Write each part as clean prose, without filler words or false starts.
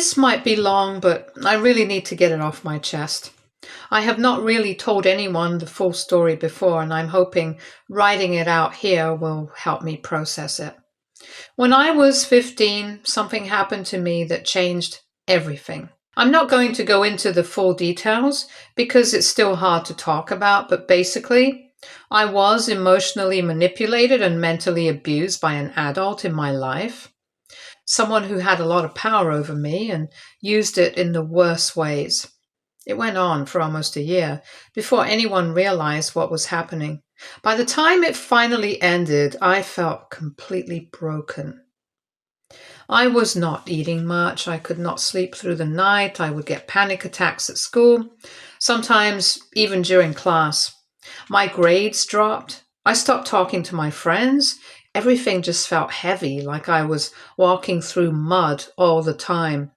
This might be long, but I really need to get it off my chest. I have not really told anyone the full story before, and I'm hoping writing it out here will help me process it. When I was 15, something happened to me that changed everything. I'm not going to go into the full details because it's still hard to talk about, but basically, I was emotionally manipulated and mentally abused by an adult in my life. Someone who had a lot of power over me and used it in the worst ways. It went on for almost a year before anyone realized what was happening. By the time it finally ended, I felt completely broken. I was not eating much. I could not sleep through the night. I would get panic attacks at school, sometimes even during class. My grades dropped. I stopped talking to my friends. Everything just felt heavy, like I was walking through mud all the time.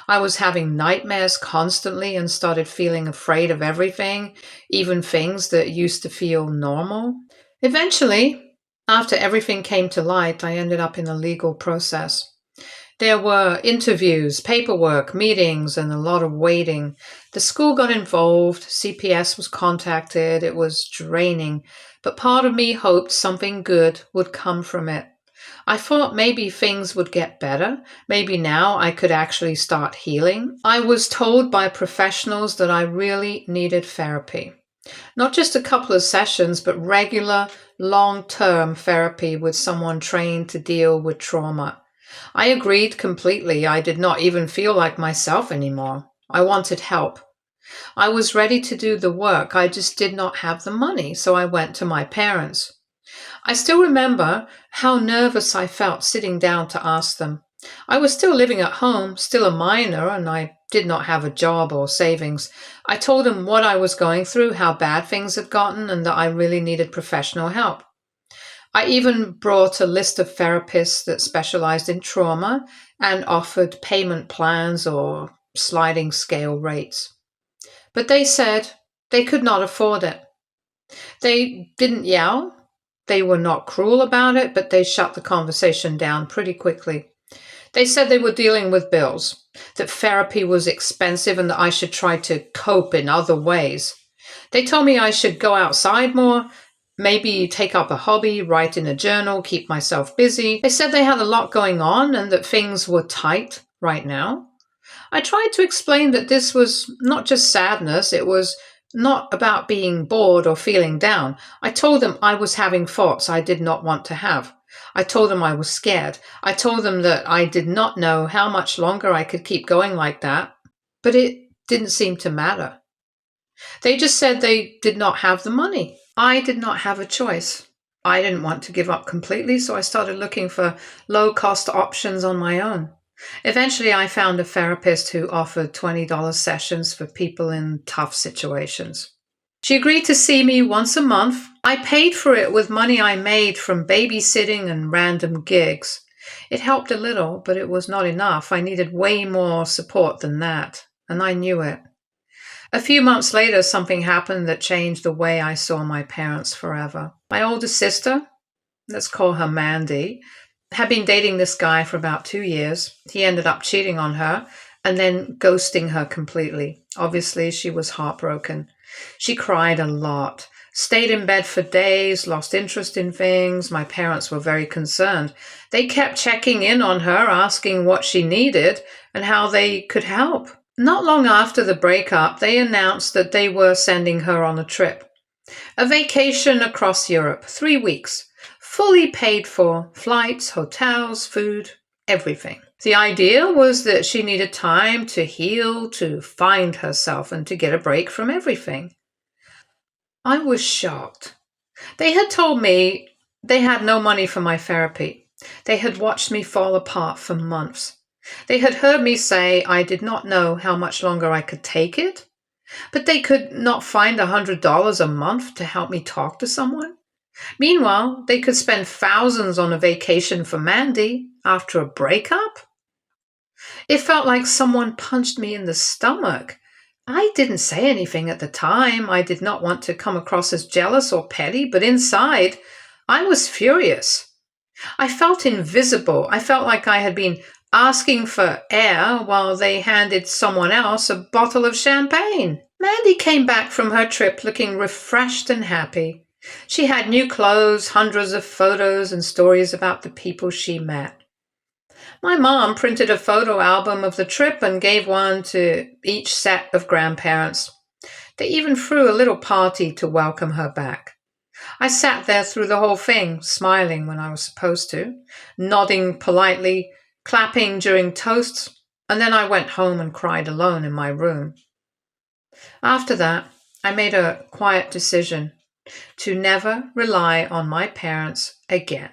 I was having nightmares constantly and started feeling afraid of everything, even things that used to feel normal. Eventually, after everything came to light, I ended up in a legal process. There were interviews, paperwork, meetings, and a lot of waiting. The school got involved, CPS was contacted, it was draining, but part of me hoped something good would come from it. I thought maybe things would get better. Maybe now I could actually start healing. I was told by professionals that I really needed therapy. Not just a couple of sessions, but regular, long-term therapy with someone trained to deal with trauma. I agreed completely. I did not even feel like myself anymore. I wanted help. I was ready to do the work. I just did not have the money, so I went to my parents. I still remember how nervous I felt sitting down to ask them. I was still living at home, still a minor, and I did not have a job or savings. I told them what I was going through, how bad things had gotten, and that I really needed professional help. I even brought a list of therapists that specialized in trauma and offered payment plans or sliding scale rates. But they said they could not afford it. They didn't yell. They were not cruel about it, but they shut the conversation down pretty quickly. They said they were dealing with bills, that therapy was expensive and that I should try to cope in other ways. They told me I should go outside more, maybe take up a hobby, write in a journal, keep myself busy. They said they had a lot going on and that things were tight right now. I tried to explain that this was not just sadness, it was not about being bored or feeling down. I told them I was having thoughts I did not want to have. I told them I was scared. I told them that I did not know how much longer I could keep going like that, but it didn't seem to matter. They just said they did not have the money. I did not have a choice. I didn't want to give up completely, so I started looking for low-cost options on my own. Eventually, I found a therapist who offered $20 sessions for people in tough situations. She agreed to see me once a month. I paid for it with money I made from babysitting and random gigs. It helped a little, but it was not enough. I needed way more support than that, and I knew it. A few months later, something happened that changed the way I saw my parents forever. My older sister, let's call her Mandy, had been dating this guy for about 2 years. He ended up cheating on her and then ghosting her completely. Obviously, she was heartbroken. She cried a lot, stayed in bed for days, lost interest in things. My parents were very concerned. They kept checking in on her, asking what she needed and how they could help. Not long after the breakup, they announced that they were sending her on a trip. A vacation across Europe, 3 weeks. Fully paid for, flights, hotels, food, everything. The idea was that she needed time to heal, to find herself, and to get a break from everything. I was shocked. They had told me they had no money for my therapy. They had watched me fall apart for months. They had heard me say I did not know how much longer I could take it, but they could not find $100 a month to help me talk to someone. Meanwhile, they could spend thousands on a vacation for Mandy after a breakup. It felt like someone punched me in the stomach. I didn't say anything at the time. I did not want to come across as jealous or petty, but inside, I was furious. I felt invisible. I felt like I had been asking for air while they handed someone else a bottle of champagne. Mandy came back from her trip looking refreshed and happy. She had new clothes, hundreds of photos, and stories about the people she met. My mom printed a photo album of the trip and gave one to each set of grandparents. They even threw a little party to welcome her back. I sat there through the whole thing, smiling when I was supposed to, nodding politely, clapping during toasts, and then I went home and cried alone in my room. After that, I made a quiet decision to never rely on my parents again.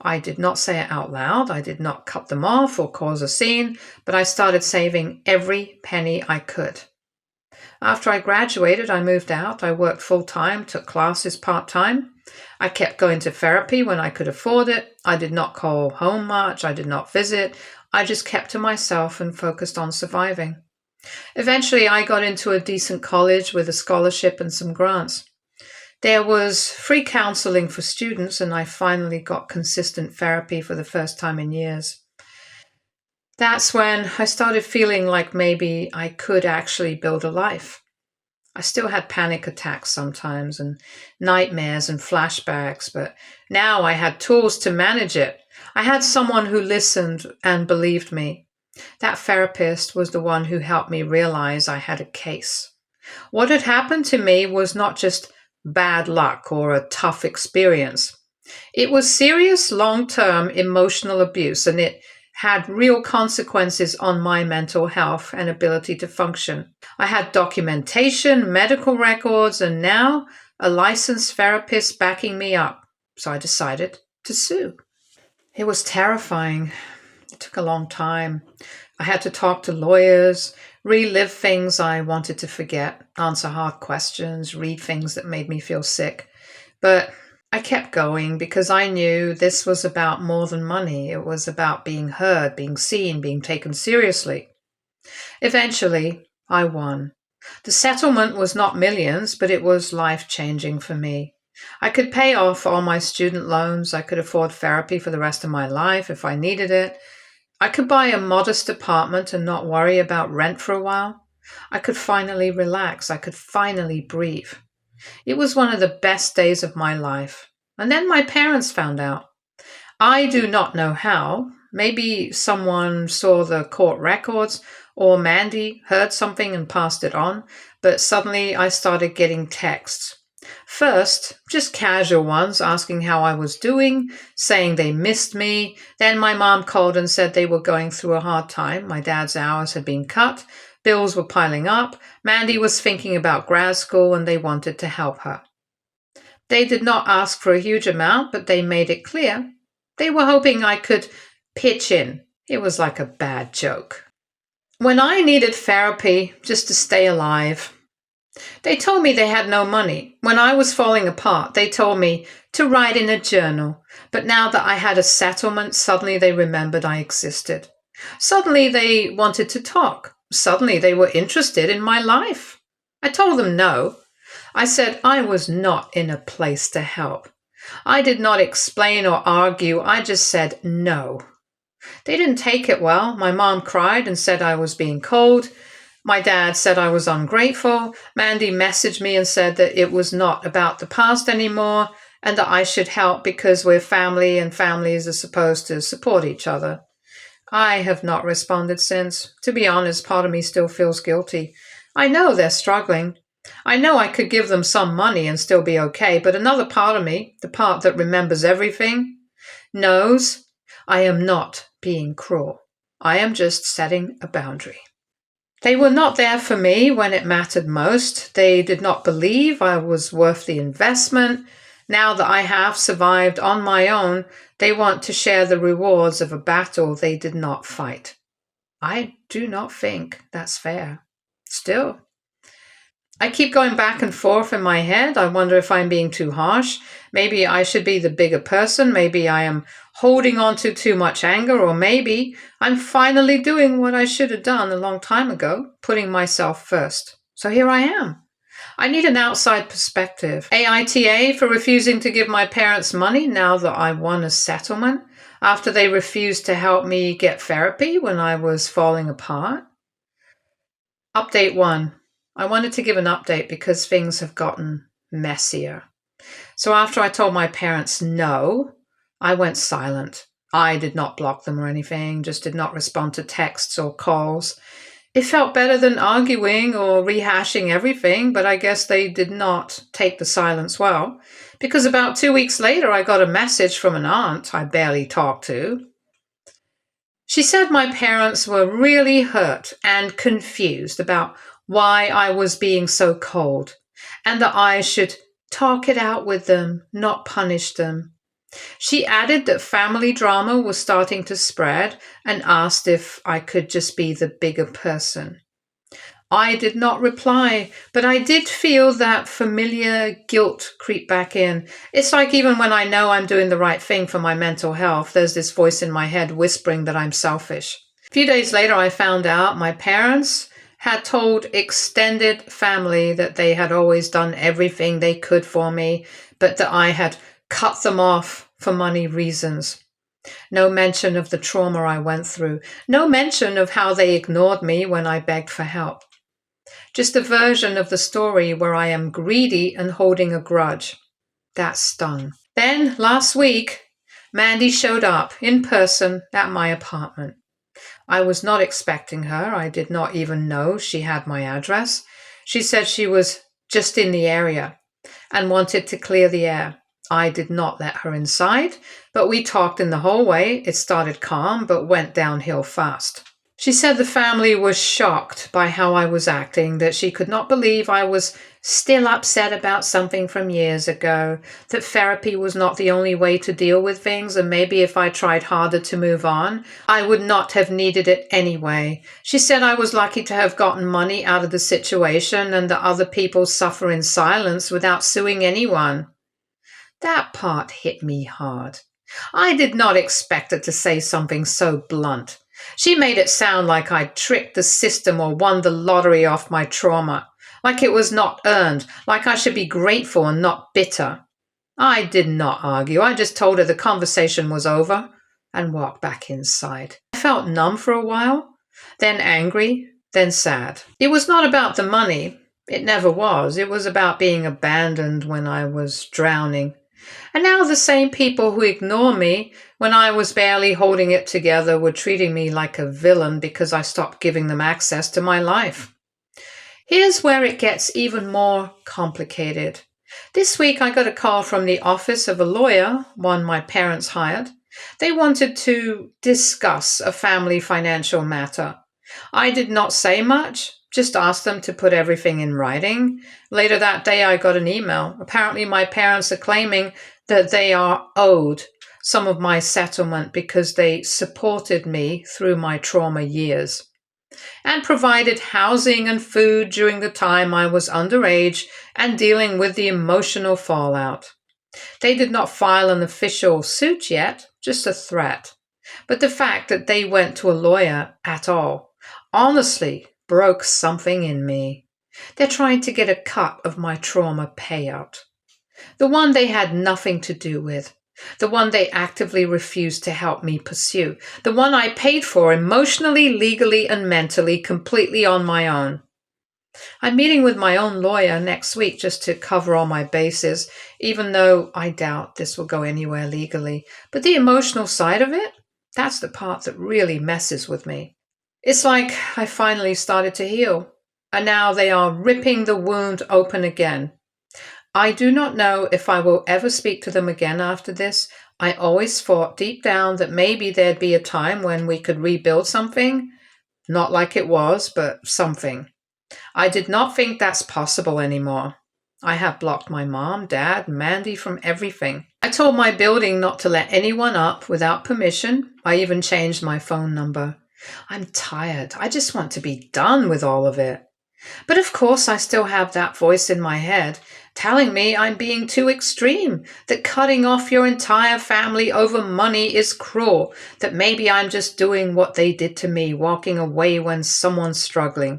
I did not say it out loud, I did not cut them off or cause a scene, but I started saving every penny I could. After I graduated, I moved out. I worked full-time, took classes part-time. I kept going to therapy when I could afford it. I did not call home much. I did not visit. I just kept to myself and focused on surviving. Eventually, I got into a decent college with a scholarship and some grants. There was free counseling for students, and I finally got consistent therapy for the first time in years. That's when I started feeling like maybe I could actually build a life. I still had panic attacks sometimes and nightmares and flashbacks, but now I had tools to manage it. I had someone who listened and believed me. That therapist was the one who helped me realize I had a case. What had happened to me was not just bad luck or a tough experience. It was serious long-term emotional abuse, and it had real consequences on my mental health and ability to function. I had documentation, medical records, and now a licensed therapist backing me up. So I decided to sue. It was terrifying. It took a long time. I had to talk to lawyers, relive things I wanted to forget, answer hard questions, read things that made me feel sick. But I kept going because I knew this was about more than money. It was about being heard, being seen, being taken seriously. Eventually, I won. The settlement was not millions, but it was life-changing for me. I could pay off all my student loans. I could afford therapy for the rest of my life if I needed it. I could buy a modest apartment and not worry about rent for a while. I could finally relax. I could finally breathe. It was one of the best days of my life. And then my parents found out. I do not know how. Maybe someone saw the court records, or Mandy heard something and passed it on, but suddenly I started getting texts. First, just casual ones asking how I was doing, saying they missed me. Then my mom called and said they were going through a hard time. My dad's hours had been cut. Bills were piling up. Mandy was thinking about grad school and they wanted to help her. They did not ask for a huge amount, but they made it clear. They were hoping I could pitch in. It was like a bad joke. When I needed therapy just to stay alive, they told me they had no money. When I was falling apart, they told me to write in a journal. But now that I had a settlement, suddenly they remembered I existed. Suddenly they wanted to talk. Suddenly they were interested in my life. I told them no. I said I was not in a place to help. I did not explain or argue. I just said no. They didn't take it well. My mom cried and said I was being cold. My dad said I was ungrateful. Mandy messaged me and said that it was not about the past anymore and that I should help because we're family and families are supposed to support each other. I have not responded since. To be honest, part of me still feels guilty. I know they're struggling. I know I could give them some money and still be okay, but another part of me, the part that remembers everything, knows I am not being cruel. I am just setting a boundary. They were not there for me when it mattered most. They did not believe I was worth the investment. Now that I have survived on my own, they want to share the rewards of a battle they did not fight. I do not think that's fair. Still, I keep going back and forth in my head. I wonder if I'm being too harsh. Maybe I should be the bigger person. Maybe I am holding on to too much anger, or maybe I'm finally doing what I should have done a long time ago, putting myself first. So here I am. I need an outside perspective. AITA for refusing to give my parents money now that I won a settlement. after they refused to help me get therapy when I was falling apart. Update 1. I wanted to give an update because things have gotten messier. So after I told my parents no, I went silent. I did not block them or anything, just did not respond to texts or calls. It felt better than arguing or rehashing everything, but I guess they did not take the silence well, because about 2 weeks later I got a message from an aunt I barely talked to. She said my parents were really hurt and confused about why I was being so cold, and that I should talk it out with them, not punish them. She added that family drama was starting to spread and asked if I could just be the bigger person. I did not reply, but I did feel that familiar guilt creep back in. It's like even when I know I'm doing the right thing for my mental health, there's this voice in my head whispering that I'm selfish. A few days later, I found out my parents had told extended family that they had always done everything they could for me, but that I had cut them off for money reasons. No mention of the trauma I went through. No mention of how they ignored me when I begged for help. Just a version of the story where I am greedy and holding a grudge. That stung. Then, last week, Mandy showed up in person at my apartment. I was not expecting her. I did not even know she had my address. She said she was just in the area and wanted to clear the air. I did not let her inside, but we talked in the hallway. It started calm, but went downhill fast. She said the family was shocked by how I was acting, that she could not believe I was still upset about something from years ago, that therapy was not the only way to deal with things, and maybe if I tried harder to move on, I would not have needed it anyway. She said I was lucky to have gotten money out of the situation and that other people suffer in silence without suing anyone. That part hit me hard. I did not expect her to say something so blunt. She made it sound like I'd tricked the system or won the lottery off my trauma, like it was not earned, like I should be grateful and not bitter. I did not argue. I just told her the conversation was over and walked back inside. I felt numb for a while, then angry, then sad. It was not about the money. It never was. It was about being abandoned when I was drowning. And now the same people who ignore me when I was barely holding it together were treating me like a villain because I stopped giving them access to my life. Here's where it gets even more complicated. This week I got a call from the office of a lawyer, one my parents hired. They wanted to discuss a family financial matter. I did not say much, just asked them to put everything in writing. Later that day I got an email. Apparently my parents are claiming that they are owed some of my settlement because they supported me through my trauma years and provided housing and food during the time I was underage and dealing with the emotional fallout. They did not file an official suit yet, just a threat. But the fact that they went to a lawyer at all honestly broke something in me. They're trying to get a cut of my trauma payout. The one they had nothing to do with. The one they actively refused to help me pursue. The one I paid for emotionally, legally, and mentally, completely on my own. I'm meeting with my own lawyer next week just to cover all my bases, even though I doubt this will go anywhere legally. But the emotional side of it, that's the part that really messes with me. It's like I finally started to heal, and now they are ripping the wound open again. I do not know if I will ever speak to them again after this. I always thought deep down that maybe there'd be a time when we could rebuild something. Not like it was, but something. I did not think that's possible anymore. I have blocked my mom, dad, Mandy from everything. I told my building not to let anyone up without permission. I even changed my phone number. I'm tired. I just want to be done with all of it. But of course I still have that voice in my head telling me I'm being too extreme, that cutting off your entire family over money is cruel, that maybe I'm just doing what they did to me, walking away when someone's struggling.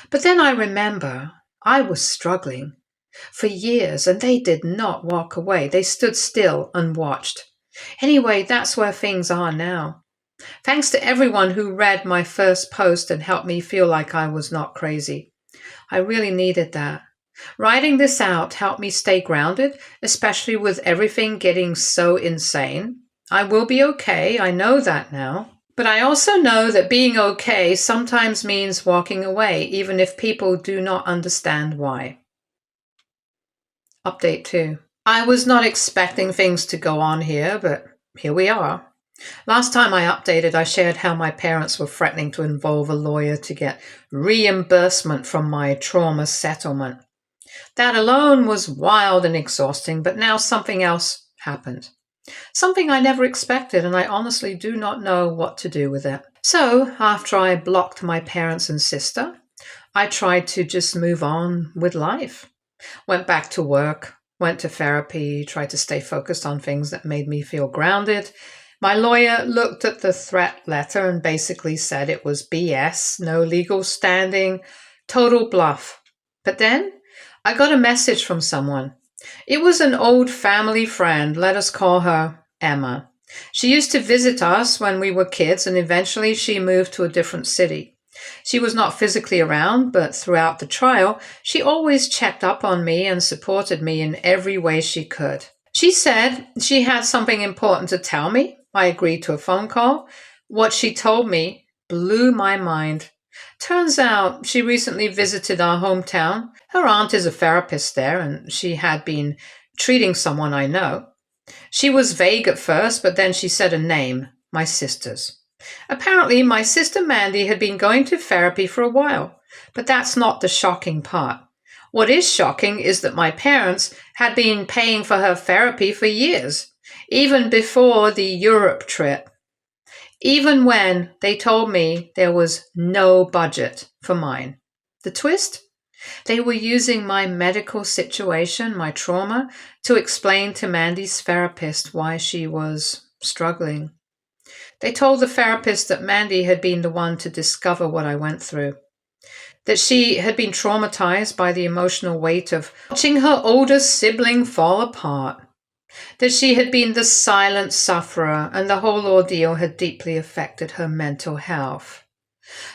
But then I remember I was struggling for years and they did not walk away. They stood still and watched. Anyway, that's where things are now. Thanks to everyone who read my first post and helped me feel like I was not crazy. I really needed that. Writing this out helped me stay grounded, especially with everything getting so insane. I will be okay, I know that now. But I also know that being okay sometimes means walking away, even if people do not understand why. Update 2. I was not expecting things to go on here, but here we are. Last time I updated, I shared how my parents were threatening to involve a lawyer to get reimbursement from my trauma settlement. That alone was wild and exhausting, but now something else happened. Something I never expected, and I honestly do not know what to do with it. So, after I blocked my parents and sister, I tried to just move on with life. Went back to work, went to therapy, tried to stay focused on things that made me feel grounded. My lawyer looked at the threat letter and basically said it was BS, no legal standing, total bluff. But then I got a message from someone. It was an old family friend, let us call her Emma. She used to visit us when we were kids, and eventually she moved to a different city. She was not physically around, but throughout the trial, she always checked up on me and supported me in every way she could. She said she had something important to tell me. I agreed to a phone call. What she told me blew my mind. Turns out she recently visited our hometown. Her aunt is a therapist there, and she had been treating someone I know. She was vague at first, but then she said a name, my sister's. Apparently, my sister Mandy had been going to therapy for a while, but that's not the shocking part. What is shocking is that my parents had been paying for her therapy for years, even before the Europe trip. Even when they told me there was no budget for mine. The twist? They were using my medical situation, my trauma, to explain to Mandy's therapist why she was struggling. They told the therapist that Mandy had been the one to discover what I went through, that she had been traumatized by the emotional weight of watching her older sibling fall apart, that she had been the silent sufferer and the whole ordeal had deeply affected her mental health.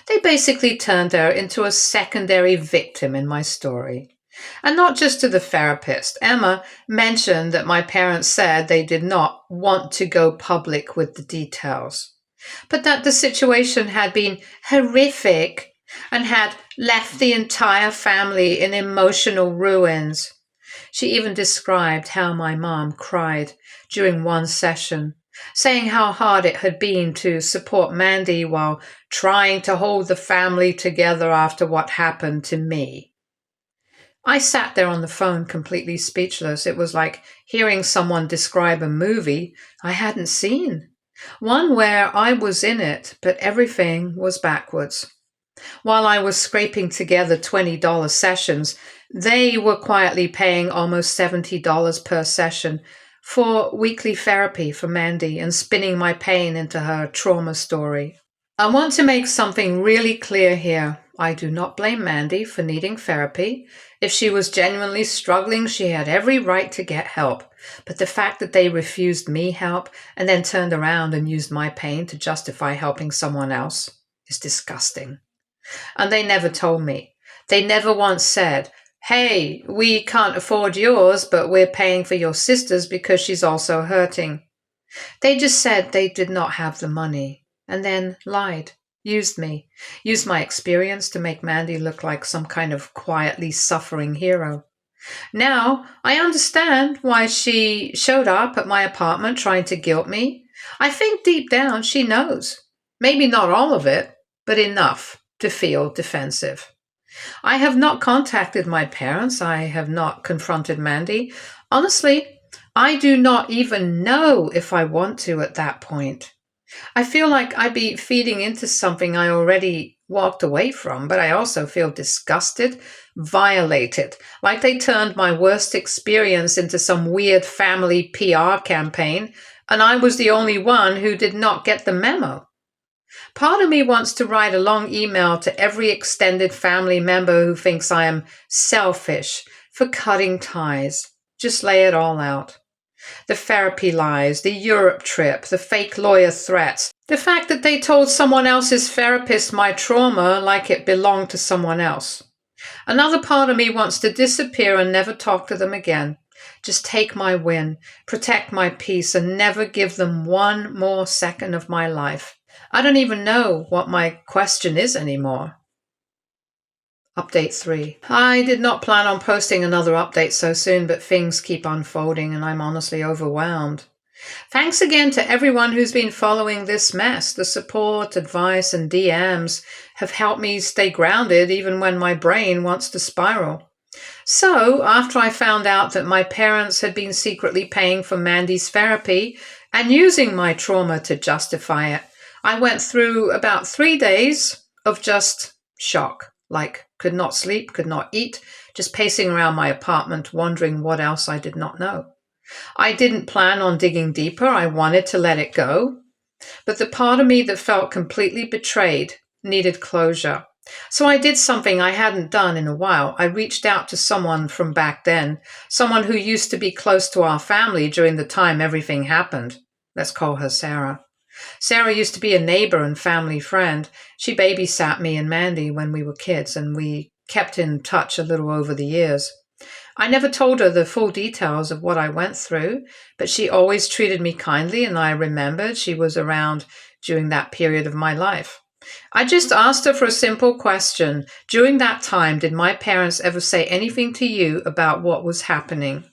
They basically turned her into a secondary victim in my story. And not just to the therapist. Emma mentioned that my parents said they did not want to go public with the details, but that the situation had been horrific and had left the entire family in emotional ruins. She even described how my mom cried during one session, saying how hard it had been to support Mandy while trying to hold the family together after what happened to me. I sat there on the phone completely speechless. It was like hearing someone describe a movie I hadn't seen, one where I was in it, but everything was backwards. While I was scraping together $20 sessions, they were quietly paying almost $70 per session for weekly therapy for Mandy and spinning my pain into her trauma story. I want to make something really clear here. I do not blame Mandy for needing therapy. If she was genuinely struggling, she had every right to get help. But the fact that they refused me help and then turned around and used my pain to justify helping someone else is disgusting. And they never told me. They never once said, hey, we can't afford yours, but we're paying for your sister's because she's also hurting. They just said they did not have the money and then lied, used me, used my experience to make Mandy look like some kind of quietly suffering hero. Now, I understand why she showed up at my apartment trying to guilt me. I think deep down she knows. Maybe not all of it, but enough to feel defensive. I have not contacted my parents. I have not confronted Mandy. Honestly, I do not even know if I want to at that point. I feel like I'd be feeding into something I already walked away from, but I also feel disgusted, violated, like they turned my worst experience into some weird family PR campaign, and I was the only one who did not get the memo. Part of me wants to write a long email to every extended family member who thinks I am selfish for cutting ties. Just lay it all out. The therapy lies, the Europe trip, the fake lawyer threats, the fact that they told someone else's therapist my trauma like it belonged to someone else. Another part of me wants to disappear and never talk to them again. Just take my win, protect my peace, and never give them one more second of my life. I don't even know what my question is anymore. Update 3. I did not plan on posting another update so soon, but things keep unfolding and I'm honestly overwhelmed. Thanks again to everyone who's been following this mess. The support, advice, and DMs have helped me stay grounded even when my brain wants to spiral. So, after I found out that my parents had been secretly paying for Mandy's therapy and using my trauma to justify it, I went through about 3 days of just shock. Like, could not sleep, could not eat, just pacing around my apartment, wondering what else I did not know. I didn't plan on digging deeper. I wanted to let it go. But the part of me that felt completely betrayed needed closure. So I did something I hadn't done in a while. I reached out to someone from back then, someone who used to be close to our family during the time everything happened. Let's call her Sarah. Sarah used to be a neighbor and family friend. She babysat me and Mandy when we were kids, and we kept in touch a little over the years. I never told her the full details of what I went through, but she always treated me kindly, and I remembered she was around during that period of my life. I just asked her for a simple question. During that time, did my parents ever say anything to you about what was happening?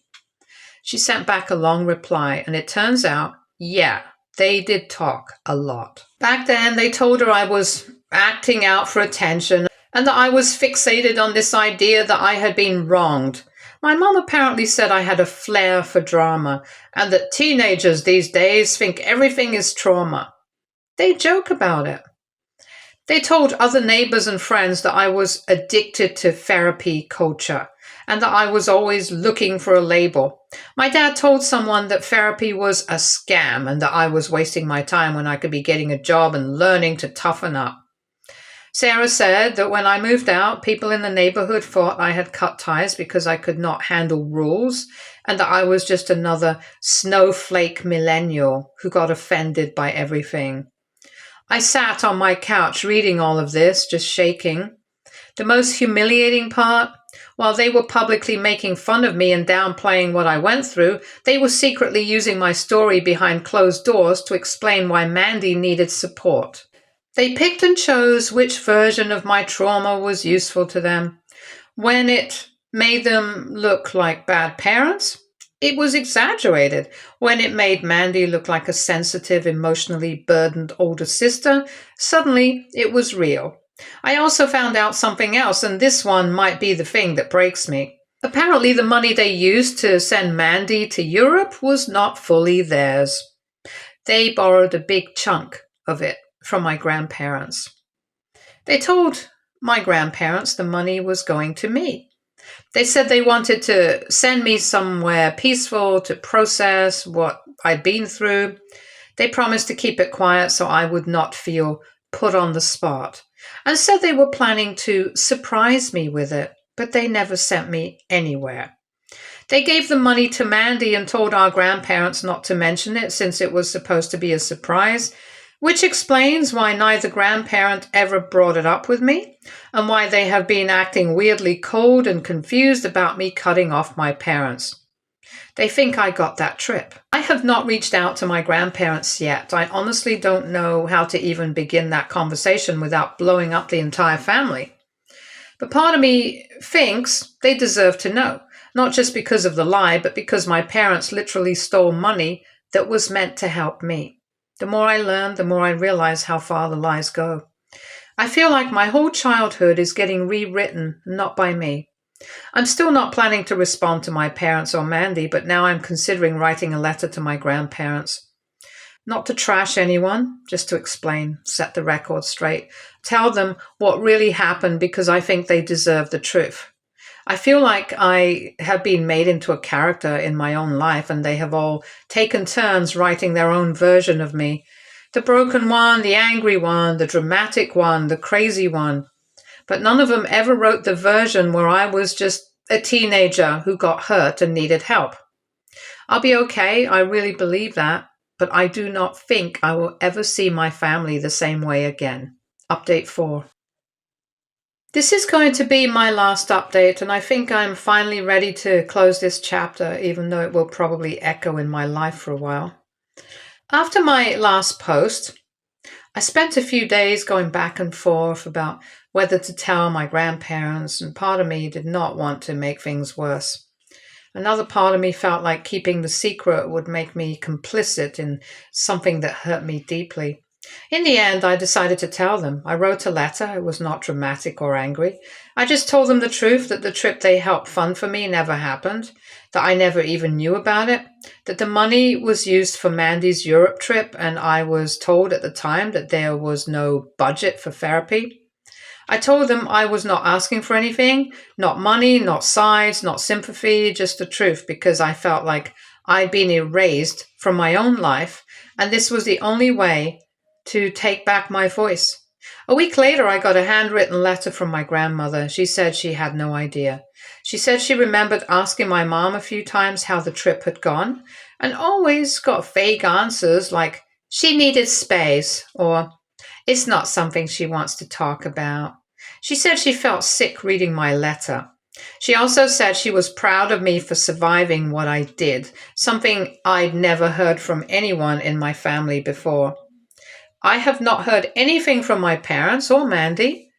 She sent back a long reply, and it turns out, yeah, they did talk a lot. Back then, they told her I was acting out for attention and that I was fixated on this idea that I had been wronged. My mom apparently said I had a flair for drama and that teenagers these days think everything is trauma. They joke about it. They told other neighbors and friends that I was addicted to therapy culture and that I was always looking for a label. My dad told someone that therapy was a scam and that I was wasting my time when I could be getting a job and learning to toughen up. Sarah said that when I moved out, people in the neighborhood thought I had cut ties because I could not handle rules and that I was just another snowflake millennial who got offended by everything. I sat on my couch reading all of this, just shaking. The most humiliating part, while they were publicly making fun of me and downplaying what I went through, they were secretly using my story behind closed doors to explain why Mandy needed support. They picked and chose which version of my trauma was useful to them. When it made them look like bad parents, it was exaggerated. When it made Mandy look like a sensitive, emotionally burdened older sister, suddenly it was real. I also found out something else, and this one might be the thing that breaks me. Apparently, the money they used to send Mandy to Europe was not fully theirs. They borrowed a big chunk of it from my grandparents. They told my grandparents the money was going to me. They said they wanted to send me somewhere peaceful to process what I'd been through. They promised to keep it quiet so I would not feel put on the spot, and said they were planning to surprise me with it, but they never sent me anywhere. They gave the money to Mandy and told our grandparents not to mention it since it was supposed to be a surprise, which explains why neither grandparent ever brought it up with me and why they have been acting weirdly cold and confused about me cutting off my parents. They think I got that trip. I have not reached out to my grandparents yet. I honestly don't know how to even begin that conversation without blowing up the entire family. But part of me thinks they deserve to know, not just because of the lie, but because my parents literally stole money that was meant to help me. The more I learn, the more I realize how far the lies go. I feel like my whole childhood is getting rewritten, not by me. I'm still not planning to respond to my parents or Mandy, but now I'm considering writing a letter to my grandparents. Not to trash anyone, just to explain, set the record straight, tell them what really happened because I think they deserve the truth. I feel like I have been made into a character in my own life and they have all taken turns writing their own version of me. The broken one, the angry one, the dramatic one, the crazy one. But none of them ever wrote the version where I was just a teenager who got hurt and needed help. I'll be okay. I really believe that. But I do not think I will ever see my family the same way again. Update 4. This is going to be my last update, and I think I'm finally ready to close this chapter, even though it will probably echo in my life for a while. After my last post, I spent a few days going back and forth about whether to tell my grandparents, and part of me did not want to make things worse. Another part of me felt like keeping the secret would make me complicit in something that hurt me deeply. In the end, I decided to tell them. I wrote a letter. It was not dramatic or angry. I just told them the truth, that the trip they helped fund for me never happened, that I never even knew about it, that the money was used for Mandy's Europe trip, and I was told at the time that there was no budget for therapy. I told them I was not asking for anything, not money, not sides, not sympathy, just the truth, because I felt like I'd been erased from my own life, and this was the only way to take back my voice. A week later, I got a handwritten letter from my grandmother. She said she had no idea. She said she remembered asking my mom a few times how the trip had gone, and always got vague answers like she needed space or it's not something she wants to talk about. She said she felt sick reading my letter. She also said she was proud of me for surviving what I did, something I'd never heard from anyone in my family before. I have not heard anything from my parents or Mandy,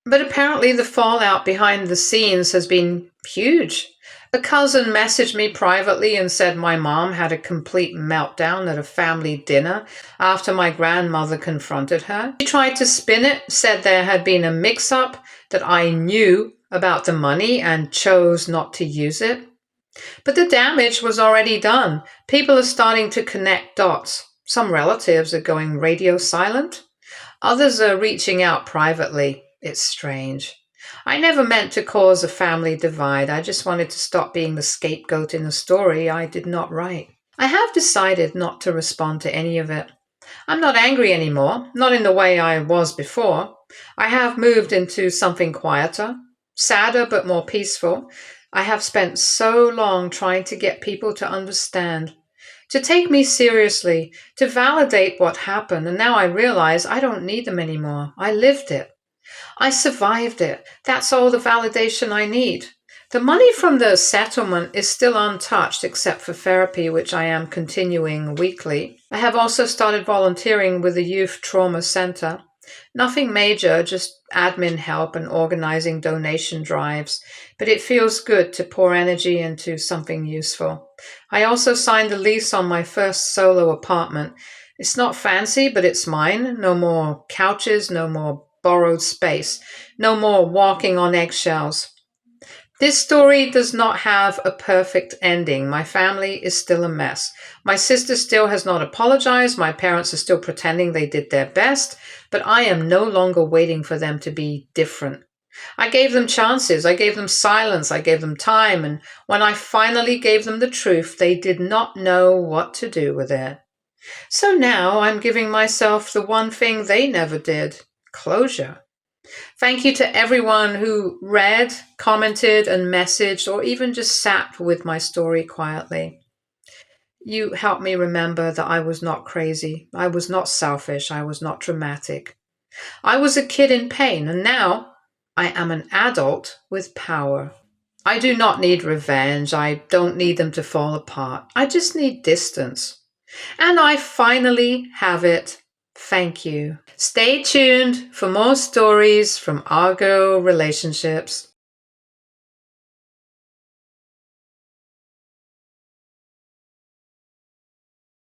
but apparently the fallout behind the scenes has been huge. A cousin messaged me privately and said my mom had a complete meltdown at a family dinner after my grandmother confronted her. She tried to spin it, said there had been a mix-up, that I knew about the money and chose not to use it. But the damage was already done. People are starting to connect dots. Some relatives are going radio silent. Others are reaching out privately. It's strange. I never meant to cause a family divide. I just wanted to stop being the scapegoat in a story I did not write. I have decided not to respond to any of it. I'm not angry anymore, not in the way I was before. I have moved into something quieter, sadder but more peaceful. I have spent so long trying to get people to understand, to take me seriously, to validate what happened, and now I realize I don't need them anymore. I lived it. I survived it. That's all the validation I need. The money from the settlement is still untouched except for therapy, which I am continuing weekly. I have also started volunteering with a youth trauma center. Nothing major, just admin help and organizing donation drives, but it feels good to pour energy into something useful. I also signed a lease on my first solo apartment. It's not fancy, but it's mine. No more couches, no more borrowed space, no more walking on eggshells. This story does not have a perfect ending. My family is still a mess. My sister still has not apologized. My parents are still pretending they did their best, but I am no longer waiting for them to be different. I gave them chances. I gave them silence. I gave them time. And when I finally gave them the truth, they did not know what to do with it. So now I'm giving myself the one thing they never did: closure. Thank you to everyone who read, commented, and messaged, or even just sat with my story quietly. You helped me remember that I was not crazy. I was not selfish. I was not dramatic. I was a kid in pain, and now I am an adult with power. I do not need revenge. I don't need them to fall apart. I just need distance. And I finally have it. Thank you. Stay tuned for more stories from our girl relationships.